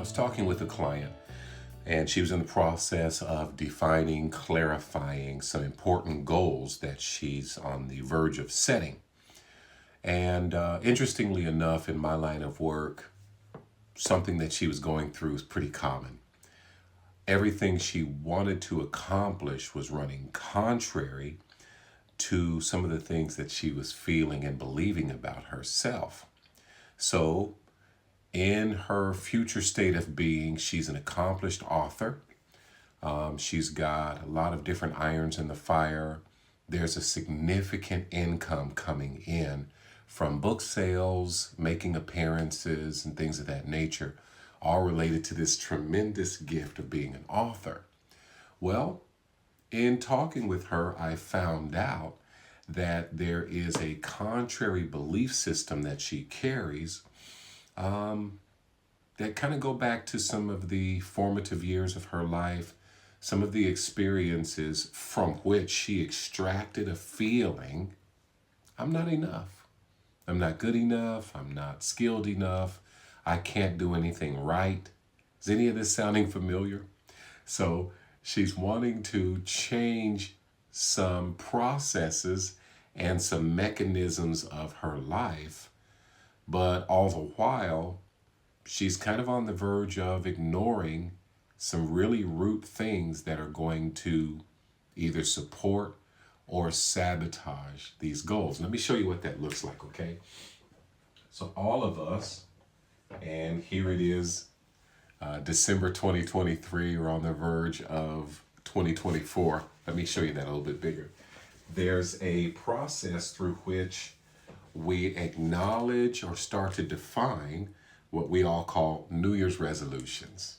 was talking with a client, and she was in the process of defining, clarifying some important goals that she's on the verge of setting. And interestingly enough, in my line of work, something that she was going through is pretty common. Everything she wanted to accomplish was running contrary to some of the things that she was feeling and believing about herself. So, in her future state of being, she's an accomplished author. She's got a lot of different irons in the fire. There's a significant income coming in from book sales, making appearances, and things of that nature, all related to this tremendous gift of being an author. Well, in talking with her, I found out that there is a contrary belief system that she carries that kind of go back to some of the formative years of her life, some of the experiences from which she extracted a feeling: I'm not enough. I'm not good enough. I'm not skilled enough. I can't do anything right. Is any of this sounding familiar? So she's wanting to change some processes and some mechanisms of her life, but all the while, she's kind of on the verge of ignoring some really root things that are going to either support or sabotage these goals. Let me show you what that looks like, okay? So all of us, and here it is, December 2023, we're on the verge of 2024. Let me show you that a little bit bigger. There's a process through which we acknowledge or start to define what we all call New Year's resolutions.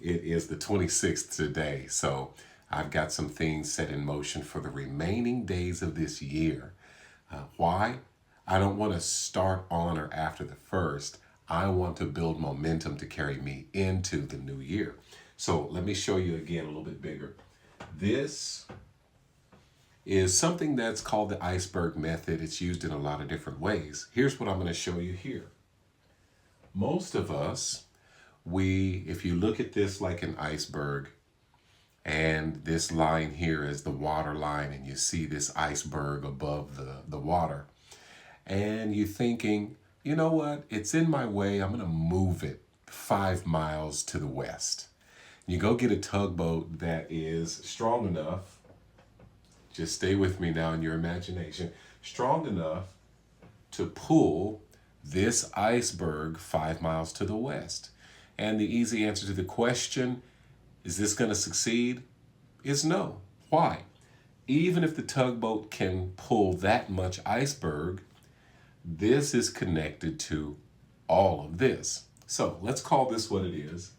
It is the 26th today, so I've got some things set in motion for the remaining days of this year. Why? I don't want to start on or after the first. I want to build momentum to carry me into the new year. So let me show you again a little bit bigger. This is something that's called the iceberg method. It's used in a lot of different ways. Here's what I'm going to show you here. Most of us, if you look at this like an iceberg, and this line here is the water line, and you see this iceberg above the water, and you're thinking, you know what, it's in my way, I'm going to move it 5 miles to the west. You go get a tugboat that is strong enough, just stay with me now in your imagination, strong enough to pull this iceberg 5 miles to the west. And the easy answer to the question, is this going to succeed, is no. Why? Even if the tugboat can pull that much iceberg, this is connected to all of this. So let's call this what it is.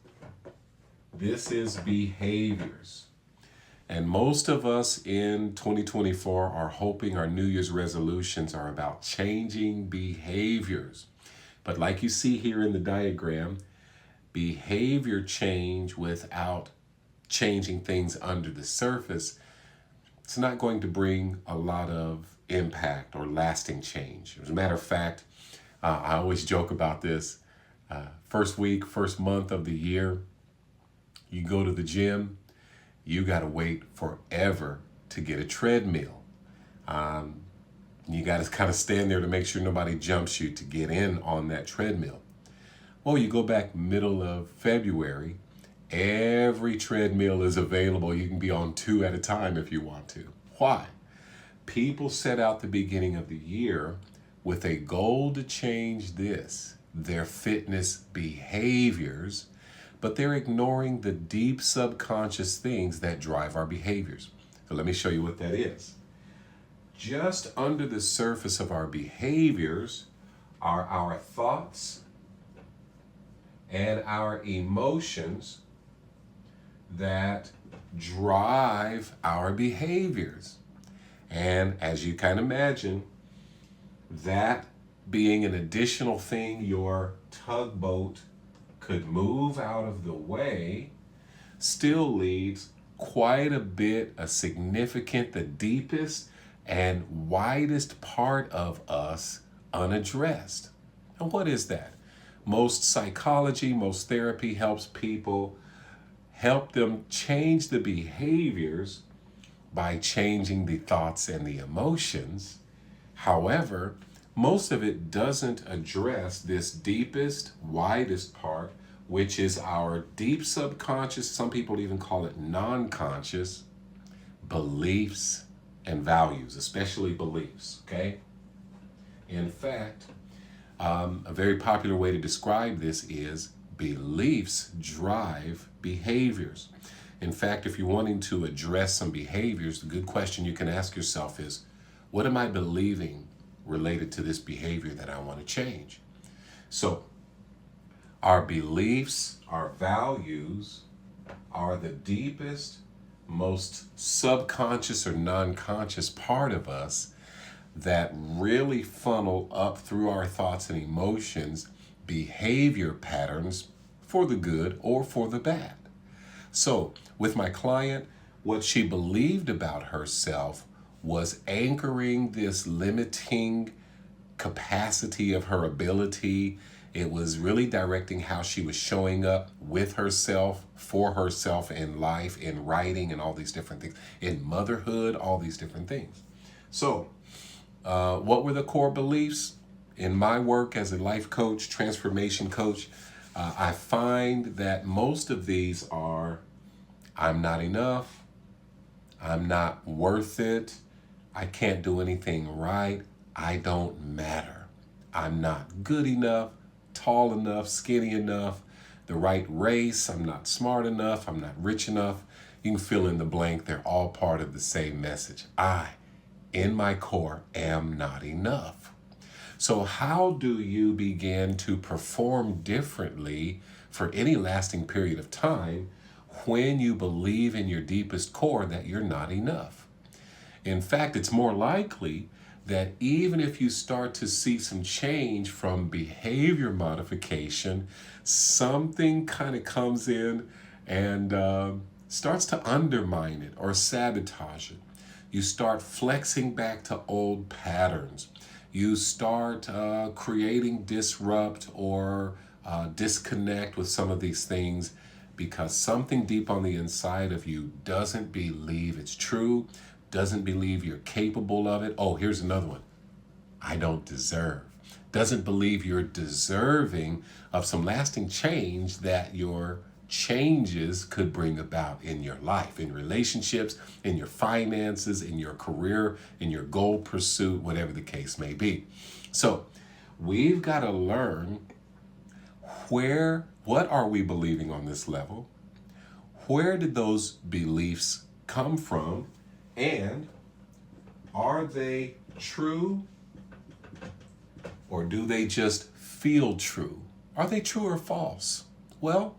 This is behaviors. And most of us in 2024 are hoping our New Year's resolutions are about changing behaviors. But like you see here in the diagram, behavior change without changing things under the surface, it's not going to bring a lot of impact or lasting change. As a matter of fact, I always joke about this. First week, first month of the year, you go to the gym, you got to wait forever to get a treadmill. You got to kind of stand there to make sure nobody jumps you to get in on that treadmill. Well, you go back middle of February, every treadmill is available. You can be on 2 at a time if you want to. Why? People set out the beginning of the year with a goal to change their fitness behaviors, but they're ignoring the deep subconscious things that drive our behaviors. So let me show you what that is. Just under the surface of our behaviors are our thoughts and our emotions that drive our behaviors. And as you can imagine, that being an additional thing your tugboat could move out of the way still leaves quite a bit, a significant, the deepest and widest part of us unaddressed. And what is that? Most psychology, most therapy helps people help them change the behaviors by changing the thoughts and the emotions. However, most of it doesn't address this deepest, widest part, which is our deep subconscious, some people even call it non conscious, beliefs and values, especially beliefs, okay? In fact, a very popular way to describe this is beliefs drive behaviors. In fact, if you're wanting to address some behaviors, the good question you can ask yourself is, what am I believing related to this behavior that I want to change? So, our beliefs, our values are the deepest, most subconscious or non conscious part of us that really funnel up through our thoughts and emotions behavior patterns for the good or for the bad. So, with my client, what she believed about herself was anchoring this limiting capacity of her ability. It was really directing how she was showing up with herself, for herself in life, in writing, and all these different things, in motherhood, all these different things. So, what were the core beliefs? In my work as a life coach, transformation coach, I find that most of these are I'm not enough, I'm not worth it, I can't do anything right, I don't matter, I'm not good enough, tall enough, skinny enough, the right race, I'm not smart enough, I'm not rich enough. You can fill in the blank, they're all part of the same message. I, in my core, am not enough. So, how do you begin to perform differently for any lasting period of time when you believe in your deepest core that you're not enough? In fact, it's more likely that even if you start to see some change from behavior modification, something kind of comes in and starts to undermine it or sabotage it. You start flexing back to old patterns. You start creating disrupt or disconnect with some of these things because something deep on the inside of you doesn't believe it's true, doesn't believe you're capable of it. Oh, here's another one. I don't deserve. Doesn't believe you're deserving of some lasting change that your changes could bring about in your life, in relationships, in your finances, in your career, in your goal pursuit, whatever the case may be. So we've got to learn what are we believing on this level? Where did those beliefs come from? And are they true or do they just feel true? Are they true or false? Well,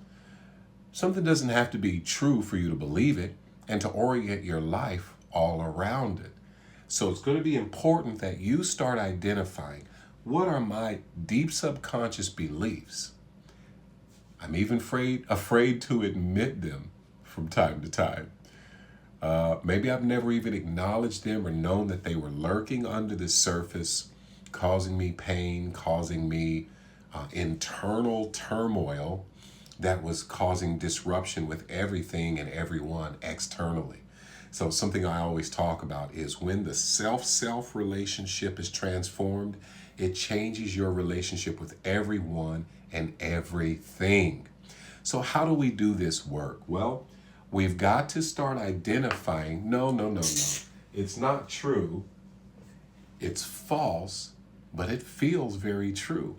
something doesn't have to be true for you to believe it and to orient your life all around it. So it's going to be important that you start identifying what are my deep subconscious beliefs. I'm even afraid to admit them from time to time. Maybe I've never even acknowledged them or known that they were lurking under the surface, causing me pain, causing me internal turmoil that was causing disruption with everything and everyone externally. So something I always talk about is when the self-self relationship is transformed, it changes your relationship with everyone and everything. So how do we do this work? Well, we've got to start identifying, no. It's not true. It's false, but it feels very true.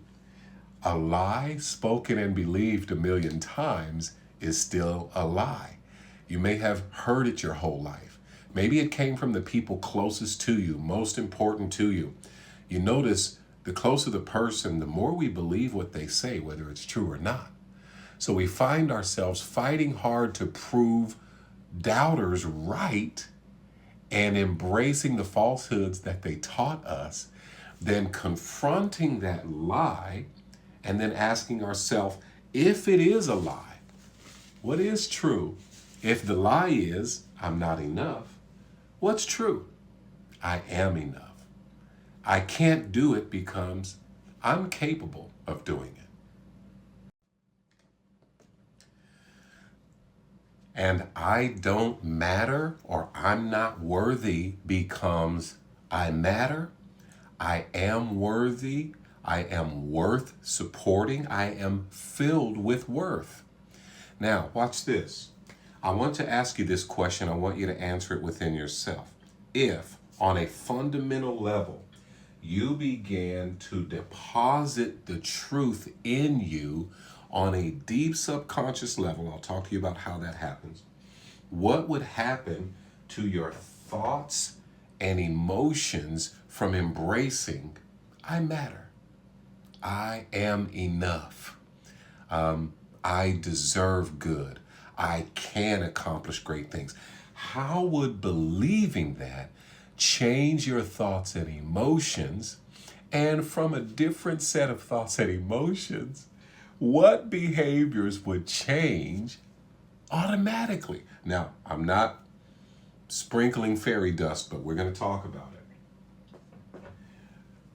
A lie spoken and believed 1,000,000 times is still a lie. You may have heard it your whole life. Maybe it came from the people closest to you, most important to you. You notice the closer the person, the more we believe what they say, whether it's true or not. So we find ourselves fighting hard to prove doubters right and embracing the falsehoods that they taught us, then confronting that lie, and then asking ourselves, if it is a lie, what is true? If the lie is, I'm not enough, what's true? I am enough. I can't do it becomes I'm capable of doing it. And I don't matter or I'm not worthy becomes I matter, I am worthy, I am worth supporting, I am filled with worth. Now, watch this. I want to ask you this question. I want you to answer it within yourself. If, on a fundamental level, you began to deposit the truth in you on a deep subconscious level, I'll talk to you about how that happens. What would happen to your thoughts and emotions from embracing I matter? I am enough. I deserve good. I can accomplish great things. How would believing that change your thoughts and emotions? And from a different set of thoughts and emotions, what behaviors would change automatically? Now, I'm not sprinkling fairy dust, but we're going to talk about it.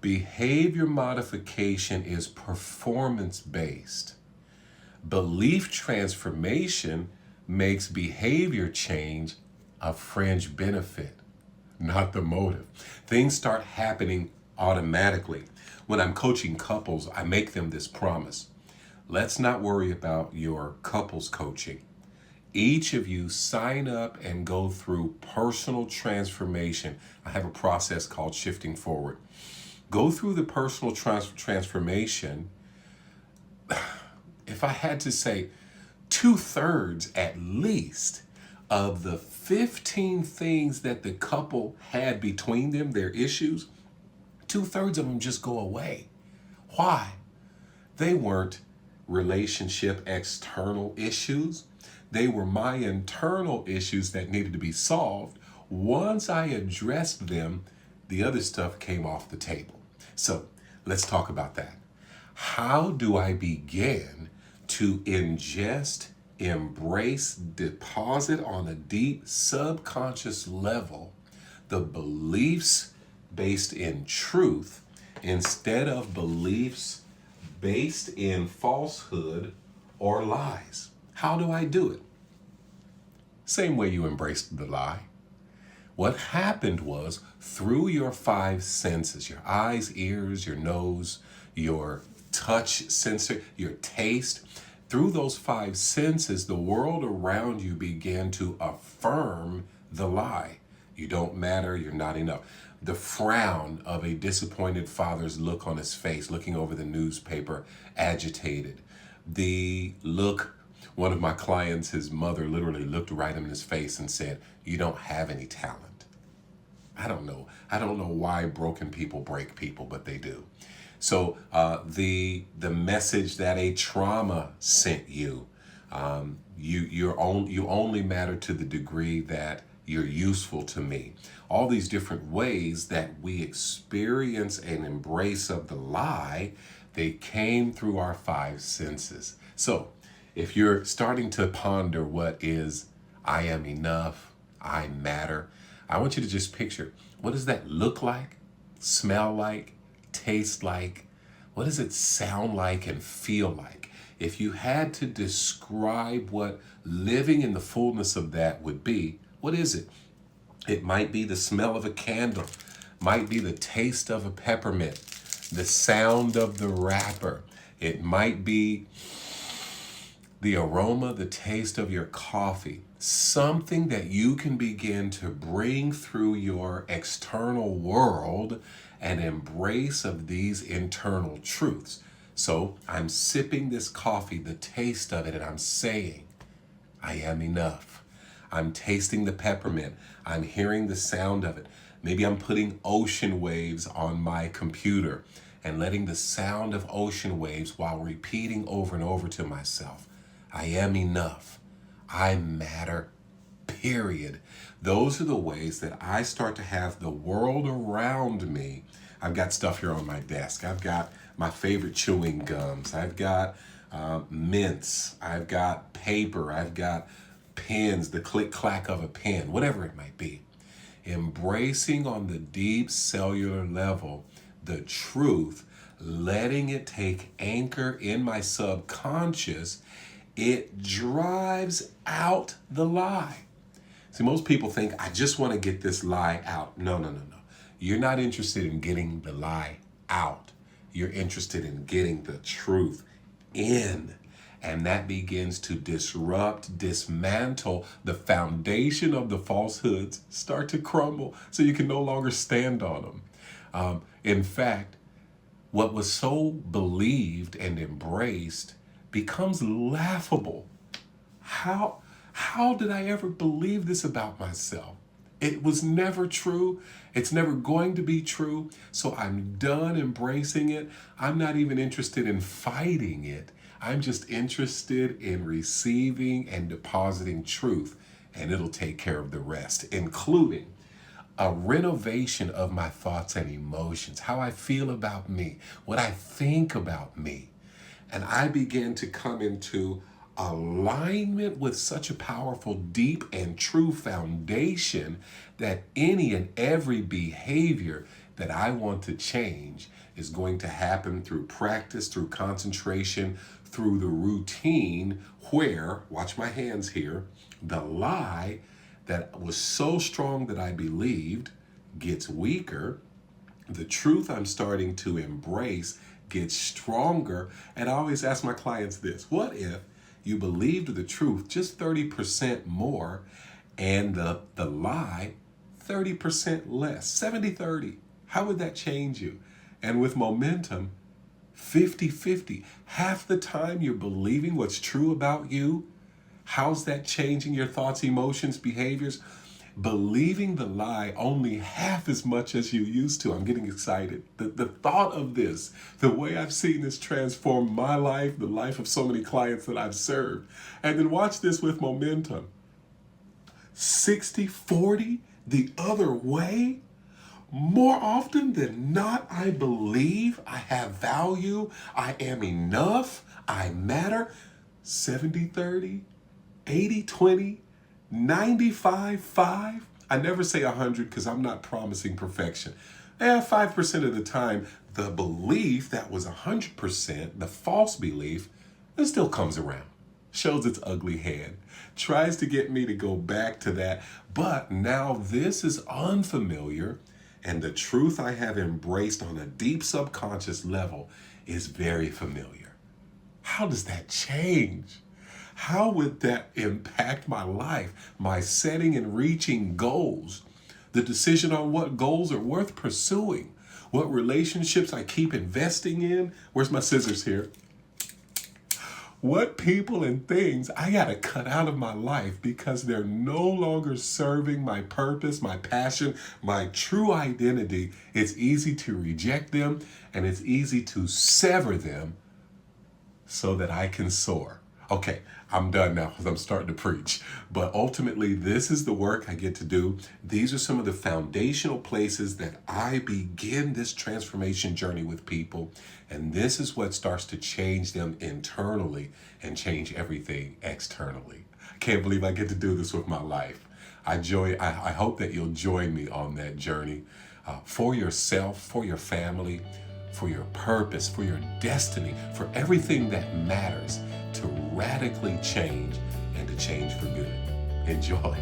Behavior modification is performance based. Belief transformation makes behavior change a fringe benefit, not the motive. Things start happening automatically. When I'm coaching couples, I make them this promise. Let's not worry about your couples coaching. Each of you sign up and go through personal transformation. I have a process called Shifting Forward. Go through the personal transformation. If I had to say 2/3 at least of the 15 things that the couple had between them, their issues, 2/3 of them just go away. Why? They weren't relationship external issues. They were my internal issues that needed to be solved. Once I addressed them, the other stuff came off the table. So let's talk about that. How do I begin to ingest, embrace, deposit on a deep subconscious level the beliefs based in truth instead of beliefs based in falsehood or lies? How do I do it? Same way you embraced the lie. What happened was through your five senses, your eyes, ears, your nose, your touch sensor, your taste, through those five senses, the world around you began to affirm the lie. You don't matter, you're not enough. The frown of a disappointed father's look on his face, looking over the newspaper, agitated. The look, one of my clients, his mother literally looked right in his face and said, "You don't have any talent." I don't know. I don't know why broken people break people, but they do. So the message that a trauma sent you, you only matter to the degree that you're useful to me. All these different ways that we experience an embrace of the lie, they came through our five senses. So if you're starting to ponder what is I am enough, I matter, I want you to just picture, what does that look like, smell like, taste like? What does it sound like and feel like? If you had to describe what living in the fullness of that would be, what is it? It might be the smell of a candle, might be the taste of a peppermint, the sound of the wrapper. It might be the aroma, the taste of your coffee, something that you can begin to bring through your external world an embrace of these internal truths. So I'm sipping this coffee, the taste of it, and I'm saying, I am enough. I'm tasting the peppermint. I'm hearing the sound of it. Maybe I'm putting ocean waves on my computer and letting the sound of ocean waves while repeating over and over to myself, I am enough. I matter, period. Those are the ways that I start to have the world around me. I've got stuff here on my desk. I've got my favorite chewing gums. I've got mints. I've got paper. I've got pens, the click-clack of a pen, whatever it might be. Embracing on the deep cellular level the truth, letting it take anchor in my subconscious, It drives out the lie. See, most people think, I just want to get this lie out. No, no, no, no. You're not interested in getting the lie out. You're interested in getting the truth in. And that begins to disrupt, dismantle the foundation of the falsehoods, start to crumble so you can no longer stand on them. In fact, what was so believed and embraced becomes laughable. How did I ever believe this about myself? It was never true. It's never going to be true. So I'm done embracing it. I'm not even interested in fighting it. I'm just interested in receiving and depositing truth, and it'll take care of the rest, including a renovation of my thoughts and emotions, how I feel about me, what I think about me. And I began to come into alignment with such a powerful, deep, and true foundation that any and every behavior that I want to change is going to happen through practice, through concentration, through the routine where, watch my hands here, the lie that was so strong that I believed gets weaker. The truth I'm starting to embrace gets stronger. And I always ask my clients this: what if you believed the truth just 30% more and the lie 30% less? 70-30. How would that change you? And with momentum, 50-50. Half the time you're believing what's true about you. How's that changing your thoughts, emotions, behaviors? Believing the lie only half as much as you used to. I'm getting excited. The thought of this, the way I've seen this transform my life, the life of so many clients that I've served. And then watch this with momentum. 60-40 the other way. More often than not, I believe I have value, I am enough, I matter. 70-30, 80-20, 95-5. I never say 100 because I'm not promising perfection. 5% of the time, the belief that was 100%, the false belief, it still comes around. Shows its ugly head. Tries to get me to go back to that. But now this is unfamiliar. And the truth I have embraced on a deep subconscious level is very familiar. How does that change? How would that impact my life, my setting and reaching goals, the decision on what goals are worth pursuing, what relationships I keep investing in? Where's my scissors here? What people and things I gotta cut out of my life because they're no longer serving my purpose, my passion, my true identity. It's easy to reject them and it's easy to sever them so that I can soar. Okay, I'm done now because I'm starting to preach. But ultimately, this is the work I get to do. These are some of the foundational places that I begin this transformation journey with people. And this is what starts to change them internally and change everything externally. I can't believe I get to do this with my life. I hope that you'll join me on that journey for yourself, for your family, for your purpose, for your destiny, for everything that matters, to radically change and to change for good. Enjoy.